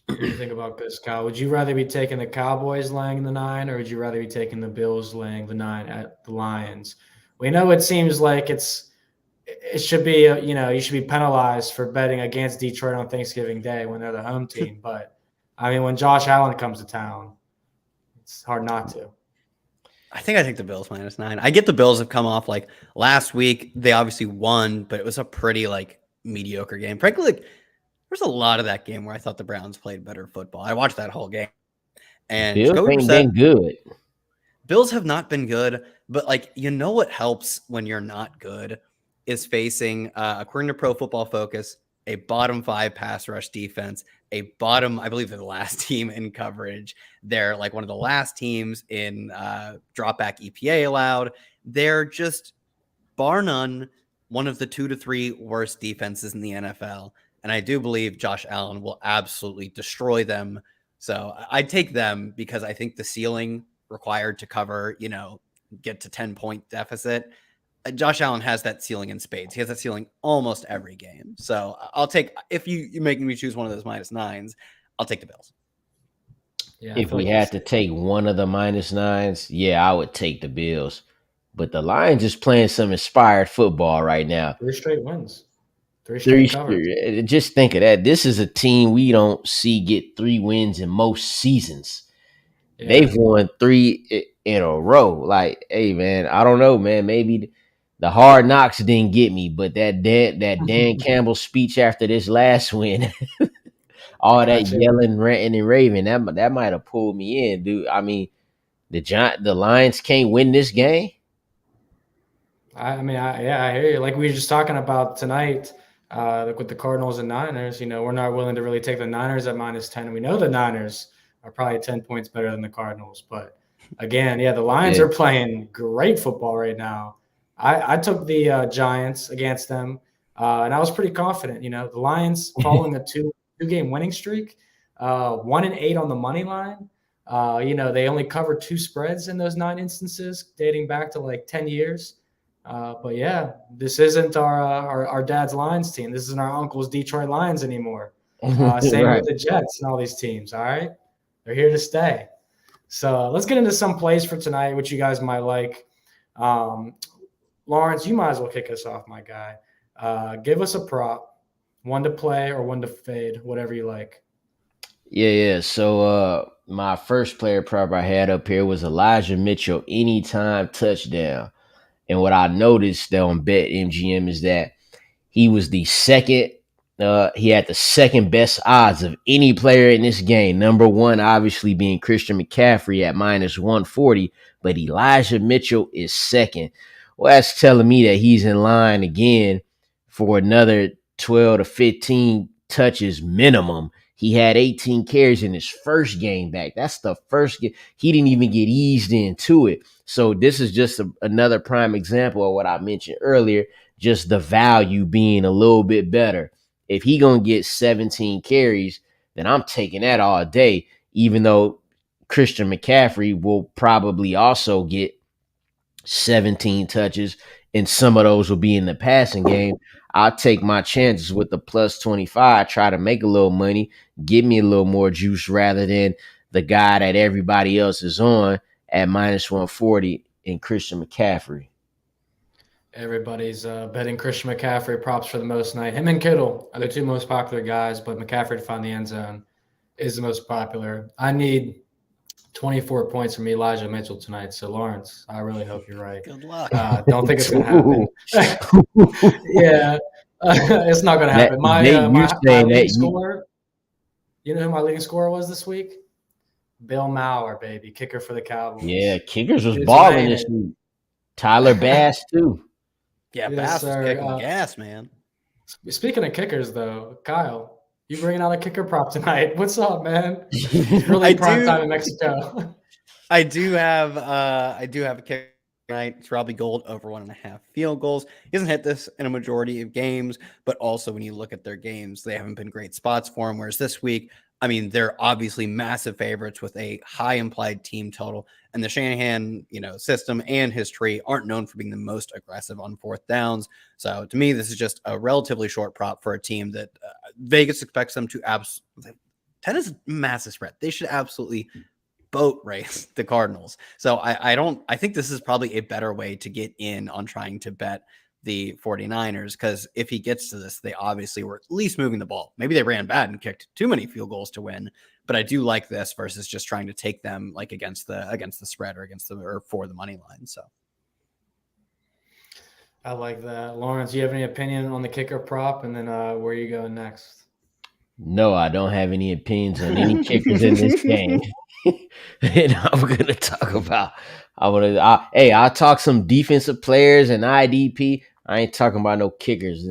What do you think about this, Kyle? Would you rather be taking the Cowboys laying the 9, or would you rather be taking the Bills laying the 9 at the Lions? We know it seems like it should be, you should be penalized for betting against Detroit on Thanksgiving Day when they're the home team. But, I mean, when Josh Allen comes to town, it's hard not to. I think I take the Bills -9. I get the Bills have come off like last week. They obviously won, but it was a pretty mediocre game. Frankly, there's a lot of that game where I thought the Browns played better football. I watched that whole game. And Bills ain't been good. Bills have not been good, but what helps when you're not good is facing, according to Pro Football Focus, a bottom 5 pass rush defense, I believe they're the last team in coverage. They're one of the last teams in drop back EPA allowed. They're just, bar none, one of the 2 to 3 worst defenses in the NFL. And I do believe Josh Allen will absolutely destroy them. So I'd take them because I think the ceiling required to cover, get to 10-point deficit. Josh Allen has that ceiling in spades. He has that ceiling almost every game. So I'll take, if you making me choose one of those -9s, I'll take the Bills. Yeah, if we had to take one of the -9s, I would take the Bills. But the Lions just playing some inspired football right now. 3 straight wins. 3 straight covers. Just think of that. This is a team we don't see get 3 wins in most seasons. They've won 3 in a row. Hey, man, I don't know, man. Maybe The hard knocks didn't get me, but that Dan Campbell speech after this last win, all that yelling, ranting, and raving, that might have pulled me in, dude. I mean, the Lions can't win this game. I hear you. Like we were just talking about tonight, like with the Cardinals and Niners, we're not willing to really take the Niners at -10. We know the Niners are probably 10 points better than the Cardinals, but again, the Lions are playing great football right now. I took the Giants against them, and I was pretty confident. The Lions following a two-game winning streak, 1-8 on the money line. They only covered 2 spreads in those 9 instances, dating back to like 10 years. But yeah, this isn't our dad's Lions team. This isn't our uncle's Detroit Lions anymore. Same with the Jets and all these teams. All right, they're here to stay. So let's get into some plays for tonight, which you guys might like. Lawrence, you might as well kick us off, my guy. Give us a prop, one to play or one to fade, whatever you like. Yeah. So my first player prop I had up here was Elijah Mitchell anytime touchdown. And what I noticed on BetMGM is that he was the second. He had the second best odds of any player in this game. Number one, obviously, being Christian McCaffrey at -140, but Elijah Mitchell is second. Well, that's telling me that he's in line again for another 12 to 15 touches minimum. He had 18 carries in his first game back. That's the first game. He didn't even get eased into it. So this is just another prime example of what I mentioned earlier, just the value being a little bit better. If he going to get 17 carries, then I'm taking that all day, even though Christian McCaffrey will probably also get 17 touches, and some of those will be in the passing game. I'll take my chances with the +25, try to make a little money, give me a little more juice rather than the guy that everybody else is on at -140 in Christian McCaffrey. Everybody's betting Christian McCaffrey props for the most tonight. Him and Kittle are the 2 most popular guys, but McCaffrey to find the end zone is the most popular. I need 24 points from Elijah Mitchell tonight. So, Lawrence, I really hope you're right. Good luck. Don't think it's going to happen. Yeah, it's not going to happen. My leading scorer, you know who my leading scorer was this week? Bill Maher, baby, kicker for the Cowboys. Yeah, kickers was balling this week. Tyler Bass, too. Yeah, Bass was kicking gas, man. Speaking of kickers, though, Kyle, you bringing out a kicker prop tonight. What's up, man? Really prime time in Mexico. I do have a kicker tonight. It's Robbie Gould over 1.5 field goals. He hasn't hit this in a majority of games, but also when you look at their games, they haven't been great spots for him. Whereas this week, I mean, they're obviously massive favorites with a high implied team total, and the Shanahan, system and his tree aren't known for being the most aggressive on 4th downs. So to me, this is just a relatively short prop for a team that Vegas expects them to 10 is a massive spread. They should absolutely boat race the Cardinals. So I think this is probably a better way to get in on trying to bet the 49ers, because if he gets to this, they obviously were at least moving the ball. Maybe they ran bad and kicked too many field goals to win, but I do like this versus just trying to take them like against the spread or for the money line. So I like that. Lawrence, do you have any opinion on the kicker prop, and then where are you going next? No, I don't have any opinions on any kickers in this game. And I'm gonna talk about. I'll talk some defensive players and IDP. I ain't talking about no kickers.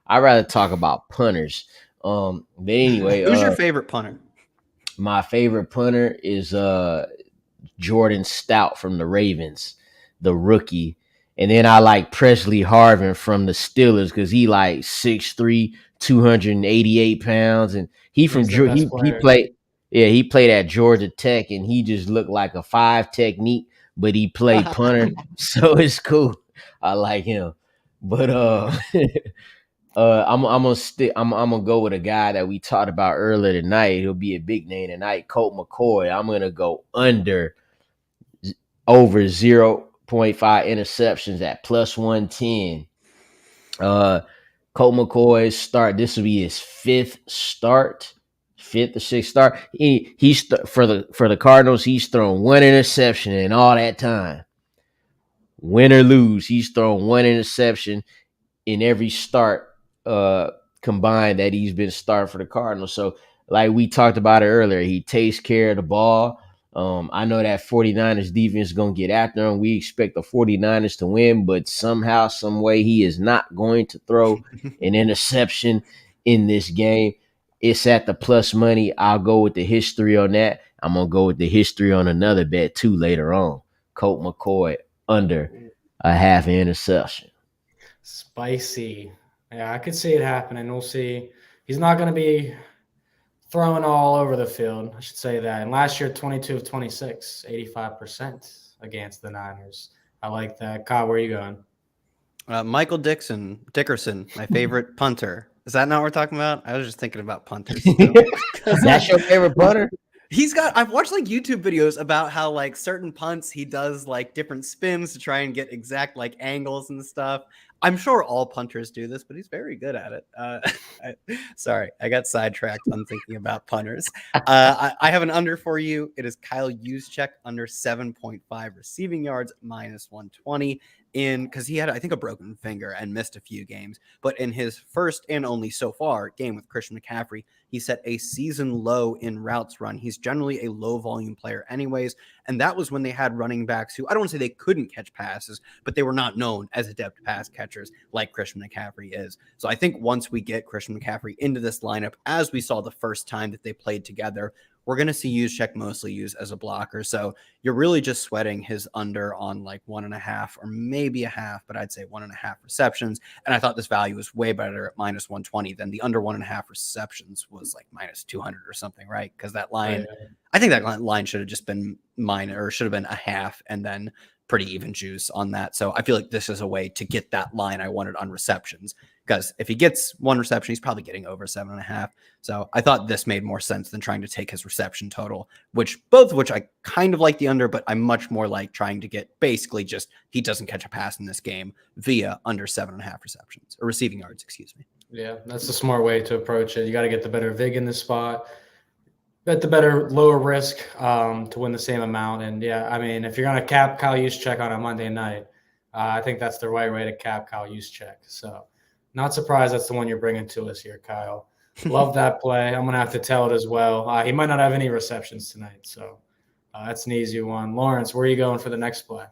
I'd rather talk about punters. But anyway, who's your favorite punter? My favorite punter is Jordan Stout from the Ravens, the rookie. And then I like Presley Harvin from the Steelers because he like 6'3", 288 pounds, and he played at Georgia Tech, and he just looked like a 5 technique, but he played punter, so it's cool. I like him. But I'm gonna go with a guy that we talked about earlier tonight. He'll be a big name tonight, Colt McCoy. I'm gonna go over 0.5 interceptions at +110. Colt McCoy's start. This will be his 5th or 6th start. He's for the Cardinals. He's thrown 1 interception in all that time. win or lose, he's thrown one interception in every start combined that he's been starting for the Cardinals. So like we talked about it earlier, he takes care of the ball. I know that 49ers defense is going to get after him. We expect the 49ers to win, but somehow, some way, he is not going to throw an interception in this game. It's at the plus money. I'll go with the history on that. I'm going to go with the history on another bet too later on. Colt McCoy under a half an interception. Spicy. Yeah, I could see it happening. We'll see. He's not going to be throwing all over the field, I should say that. And last year, 22 of 26, 85% against the Niners. I like that. Kyle, where are you going? Michael Dickerson, my favorite punter. Is that not what we're talking about? I was just thinking about punters. That's your favorite punter? I've watched like YouTube videos about how like certain punts he does like different spins to try and get exact like angles and stuff. I'm sure all punters do this, but he's very good at it. Sorry, I got sidetracked on thinking about punters. I have an under for you. It is Kyle Juszczyk under 7.5 receiving yards, minus 120. Because he had, I think, a broken finger and missed a few games. But in his first and only so far game with Christian McCaffrey, he set a season low in routes run. He's generally a low volume player anyways. And that was when they had running backs who, I don't want to say they couldn't catch passes, but they were not known as adept pass catchers like Christian McCaffrey is. So I think once we get Christian McCaffrey into this lineup, as we saw the first time that they played together, we're going to see Juszczyk mostly used as a blocker. So you're really just sweating his under on like 1.5 or maybe a half, but I'd say 1.5 receptions. And I thought this value was way better at minus 120 than the under 1.5 receptions was like minus 200 or something, right? Because that line, I think that line should have just been mine or should have been a half and then pretty even juice on that. So I feel like this is a way to get that line I wanted on receptions, because if he gets one reception, he's probably getting over 7.5. So I thought this made more sense than trying to take his reception total, both of which I kind of like the under, but I'm much more like trying to get basically just he doesn't catch a pass in this game via under 7.5 receptions or receiving yards, excuse me. Yeah, that's the smart way to approach it. You got to get the better VIG in this spot. Bet the better lower risk to win the same amount. And yeah, I mean, if you're going to cap Kyle Juszczyk on a Monday night, I think that's the right way to cap Kyle Juszczyk. So not surprised that's the one you're bringing to us here, Kyle. Love that play. I'm going to have to tell it as well. He might not have any receptions tonight. So that's an easy one. Lawrence, where are you going for the next play?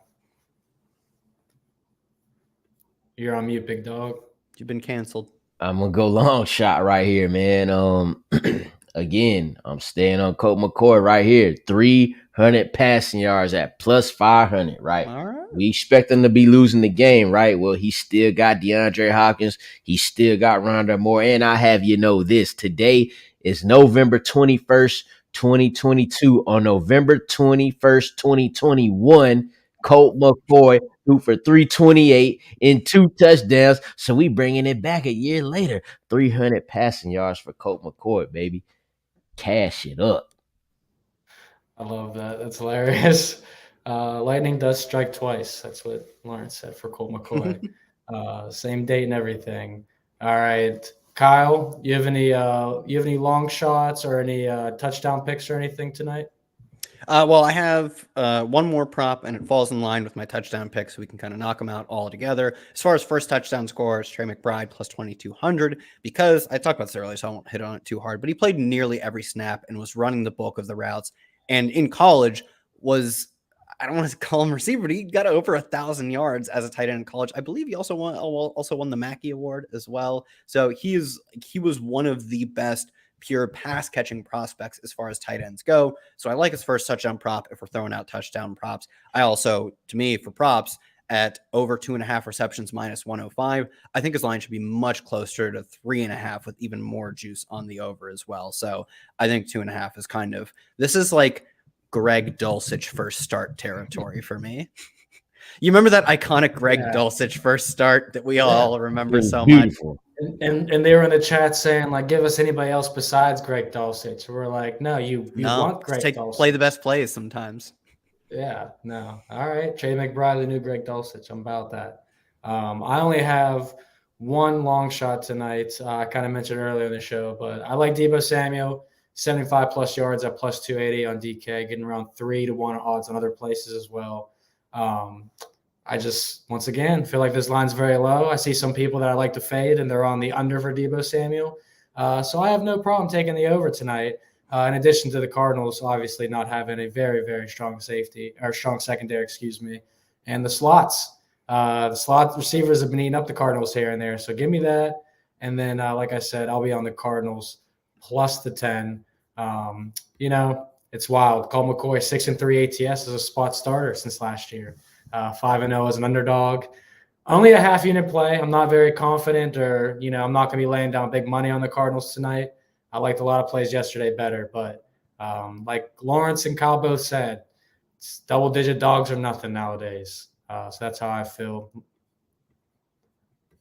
You're on mute, big dog. You've been canceled. I'm going to go long shot right here, man. Again, I'm staying on Colt McCoy right here. 300 passing yards at plus 500, right? All right. We expect him to be losing the game, right? Well, he still got DeAndre Hopkins. He still got Rondell Moore. And I have you know this. Today is November 21st, 2022. On November 21st, 2021, Colt McCoy threw for 328 and 2 touchdowns. So we bringing it back a year later. 300 passing yards for Colt McCoy, baby. Cash it up. I love that. That's hilarious. Lightning does strike twice. That's what Lawrence said for Colt McCoy. Same date and everything. All right, Kyle, you have any long shots or any touchdown picks or anything tonight? Well, I have one more prop, and it falls in line with my touchdown picks, so we can kind of knock them out all together. As far as first touchdown scores, Trey McBride plus 2,200, because I talked about this earlier, so I won't hit on it too hard, but he played nearly every snap and was running the bulk of the routes. And in college was, I don't want to call him receiver, but he got over 1,000 yards as a tight end in college. I believe he also won the Mackey Award as well. So he was one of the best pure pass catching prospects as far as tight ends go. So I like his first touchdown prop if we're throwing out touchdown props. I also, to me, for props at over 2.5 receptions minus 105, I think his line should be much closer to 3.5 with even more juice on the over as well. So I think 2.5 is kind of, this is like Greg Dulcich first start territory for me. You remember that iconic Greg Dulcich first start that we all remember so beautiful. much? And they were in the chat saying, like, give us anybody else besides Greg Dulcich. We're like, no, you want Greg Dulcich. Play the best plays sometimes. Yeah, no. All right. Trey McBride, the new Greg Dulcich. I'm about that. I only have one long shot tonight. I kind of mentioned earlier in the show, but I like Deebo Samuel, 75 plus yards at plus 280 on DK, getting around 3-1 odds on other places as well. I just, once again, feel like this line's very low. I see some people that I like to fade, and they're on the under for Deebo Samuel. So I have no problem taking the over tonight. In addition to the Cardinals, obviously not having a very, very strong strong secondary, excuse me. And the slots receivers have been eating up the Cardinals here and there. So give me that. And then, like I said, I'll be on the Cardinals plus the 10. It's wild. Colt McCoy, 6-3 ATS as a spot starter since last year. 5-0 as an underdog. Only a half unit play. I'm not very confident, or I'm not going to be laying down big money on the Cardinals tonight. I liked a lot of plays yesterday better, but like Lawrence and Kyle both said, double-digit dogs are nothing nowadays. So that's how I feel.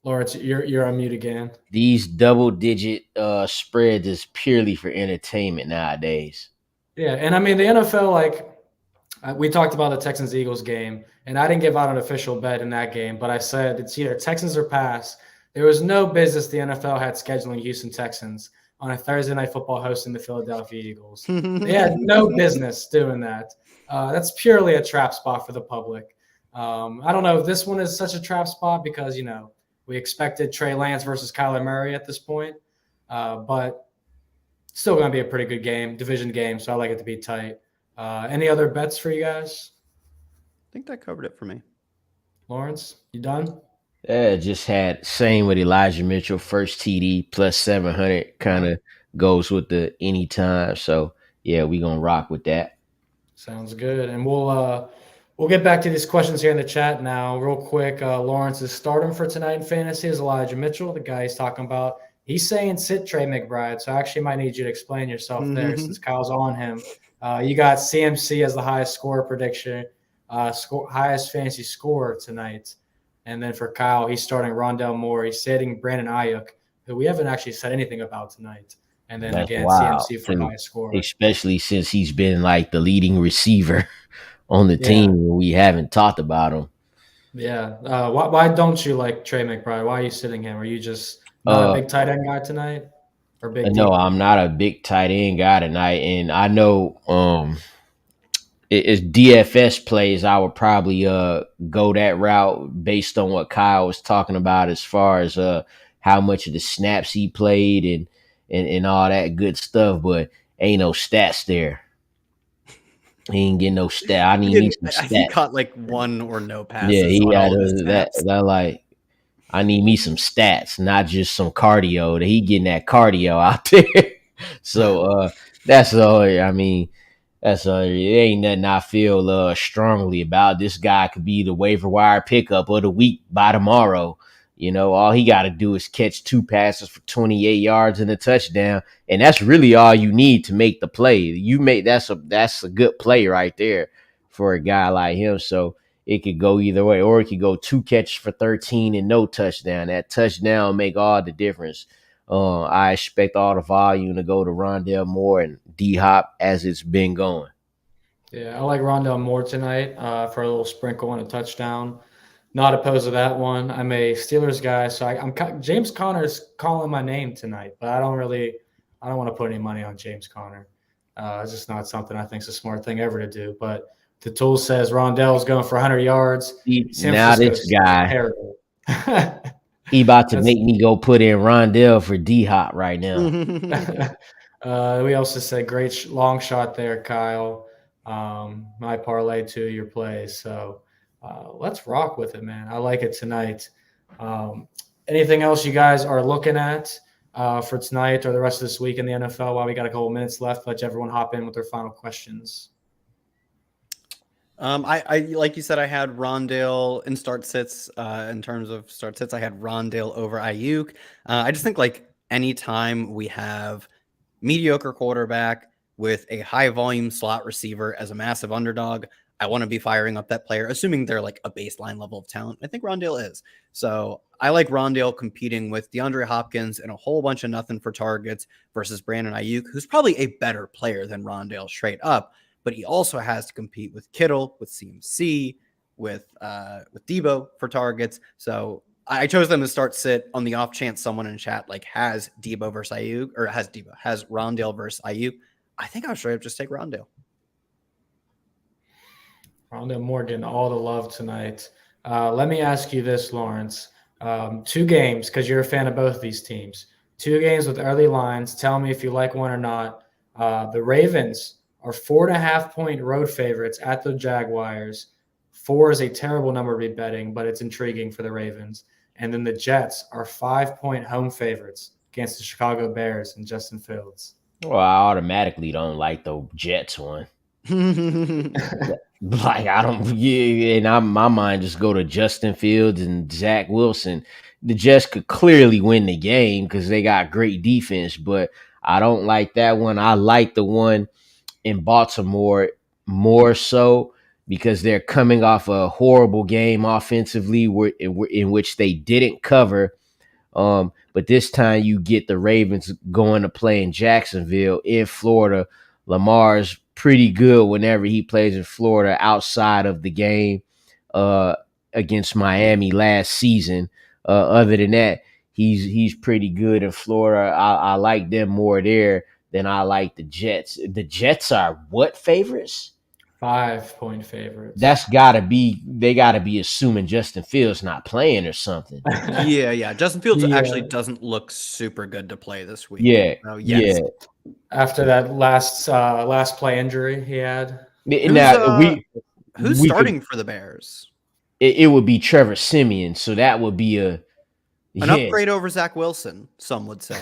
Lawrence, you're on mute again. These double-digit spreads is purely for entertainment nowadays. Yeah, and I mean the NFL, we talked about the Texans-Eagles game, and I didn't give out an official bet in that game, but I said it's either Texans or pass. There was no business the NFL had scheduling Houston Texans on a Thursday Night Football hosting the Philadelphia Eagles. They had no business doing that. That's purely a trap spot for the public. I don't know if this one is such a trap spot because, we expected Trey Lance versus Kyler Murray at this point, but still going to be a pretty good game, division game, so I like it to be tight. Any other bets for you guys? I think that covered it for me. Lawrence, you done? Yeah, just had same with Elijah Mitchell, first TD plus 700, kind of goes with the anytime. So yeah, we gonna rock with that. Sounds good, and we'll get back to these questions here in the chat now, real quick. Lawrence's stardom for tonight in fantasy is Elijah Mitchell, the guy he's talking about. He's saying sit Trey McBride, so I actually might need you to explain yourself there since Kyle's on him. You got CMC as the highest scorer prediction, highest fantasy scorer tonight. And then for Kyle, he's starting Rondale Moore. He's sitting Brandon Ayuk, who we haven't actually said anything about tonight. And then That's again, wild, CMC for highest scorer. especially since he's been like the leading receiver on the team. We haven't talked about him. Yeah. Why don't you like Trey McBride? Why are you sitting him? Are you just not a big tight end guy tonight? Or big? No, I'm not a big tight end guy tonight, and I know it's DFS plays. I would probably go that route based on what Kyle was talking about as far as how much of the snaps he played and all that good stuff, but ain't no stats there. He ain't getting no stat. I need me some stats. He caught like one or no passes. Yeah, he got that I need me some stats, not just some cardio. He getting that cardio out there. So that's all. I mean, that's all. It ain't nothing I feel strongly about. This guy could be the waiver wire pickup of the week by tomorrow. All he got to do is catch 2 passes for 28 yards and a touchdown, and that's really all you need to make the play. That's a good play right there for a guy like him. So it could go either way, or it could go 2 catches for 13 and no touchdown. That touchdown make all the difference. I expect all the volume to go to Rondale Moore and D-Hop as it's been going. Yeah, I like Rondale Moore tonight for a little sprinkle and a touchdown. Not opposed to that one. I'm a Steelers guy, so I'm James Conner's calling my name tonight, but I don't want to put any money on James Conner. It's just not something I think is a smart thing ever to do. But the tool says Rondale's going for 100 yards. Now this guy, he about to make me go put in Rondale for D-Hop right now. We also said great long shot there, Kyle. My parlay to your plays. So let's rock with it, man. I like it tonight. Anything else you guys are looking at for tonight or the rest of this week in the NFL? While we got a couple minutes left, let everyone hop in with their final questions. I like you said, I had Rondale in start sits. In terms of start sits, I had Rondale over Ayuk. I just think like anytime we have mediocre quarterback with a high volume slot receiver as a massive underdog, I want to be firing up that player, assuming they're like a baseline level of talent. I think Rondale is. So I like Rondale competing with DeAndre Hopkins and a whole bunch of nothing for targets versus Brandon Ayuk, who's probably a better player than Rondale straight up. But he also has to compete with Kittle, with CMC, with Deebo for targets. So I chose them to start sit on the off chance someone in chat like has Deebo versus Ayuk, or has Rondale versus Ayuk. I think I'll straight up just take Rondale. Rondale Moore getting all the love tonight. Let me ask you this, Lawrence. 2 games, because you're a fan of both these teams. 2 games with early lines. Tell me if you like one or not. The Ravens are 4.5-point road favorites at the Jaguars. 4 is a terrible number to be betting, but it's intriguing for the Ravens. And then the Jets are 5-point home favorites against the Chicago Bears and Justin Fields. Well, I automatically don't like the Jets one. Like I don't, yeah, and my mind just go to Justin Fields and Zach Wilson. The Jets could clearly win the game because they got great defense, but I don't like that one. I like the one in Baltimore more so because they're coming off a horrible game offensively in which they didn't cover. But this time you get the Ravens going to play in Jacksonville in Florida. Lamar's pretty good whenever he plays in Florida outside of the game against Miami last season. Other than that, he's pretty good in Florida. I like them more there than I like the Jets. The Jets are what favorites? 5-point favorites. They gotta be assuming Justin Fields not playing or something. Yeah. Justin Fields actually doesn't look super good to play this week. Yeah. So, yes. Yeah. After that last play injury he had. Who's starting for the Bears? It would be Trevor Siemian, so that would be an upgrade over Zach Wilson, some would say.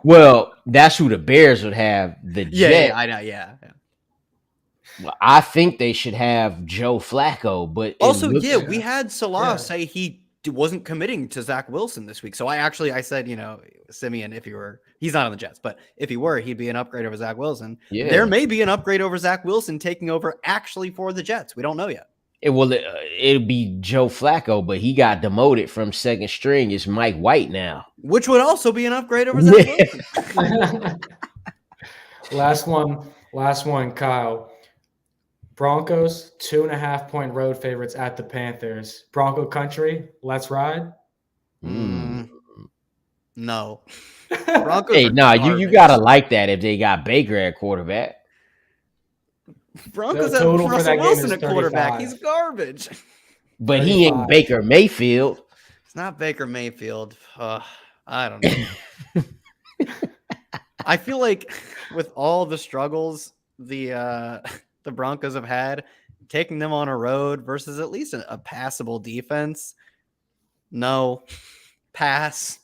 Well, that's who the Bears would have. The Jets. Yeah, I know. Yeah. Well, I think they should have Joe Flacco, but also, we had Salah say he wasn't committing to Zach Wilson this week. So I said, Simeon, he's not on the Jets, but if he were, he'd be an upgrade over Zach Wilson. Yeah. There may be an upgrade over Zach Wilson taking over actually for the Jets. We don't know yet. It'll be Joe Flacco, but he got demoted from second string. It's Mike White now. Which would also be an upgrade over Zach Wilson. Last one, Kyle. Broncos, 2.5-point road favorites at the Panthers. Bronco country, let's ride. No. Broncos. Hey, you gotta like that if they got Baker at quarterback. Broncos have Russell Wilson at quarterback. He's garbage. But 35. He ain't Baker Mayfield. It's not Baker Mayfield. I don't know. I feel like with all the struggles the Broncos have had, taking them on a road versus at least a passable defense. No. Pass.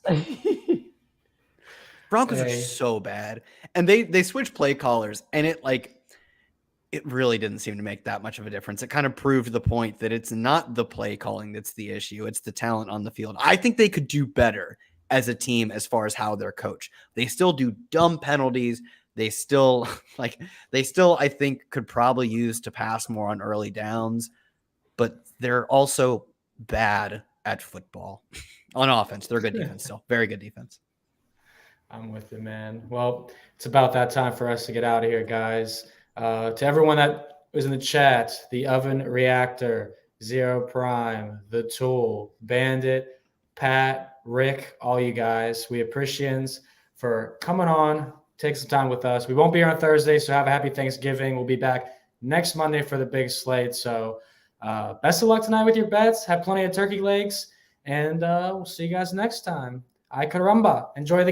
Broncos are so bad. And they switch play callers, and it really didn't seem to make that much of a difference. It kind of proved the point that it's not the play calling that's the issue. It's the talent on the field. I think they could do better as a team as far as how they're coached. They still do dumb penalties. They still, I think, could probably use to pass more on early downs, but they're also bad at football. On offense, they're good defense still. Very good defense. I'm with you, man. Well, it's about that time for us to get out of here, guys. To everyone that was in the chat, the Oven Reactor, Zero Prime, The Tool, Bandit, Pat, Rick, all you guys, we appreciate for coming on. Take some time with us. We won't be here on Thursday, so have a happy Thanksgiving. We'll be back next Monday for the big slate. So best of luck tonight with your bets. Have plenty of turkey legs, and we'll see you guys next time. Ay caramba. Enjoy the game.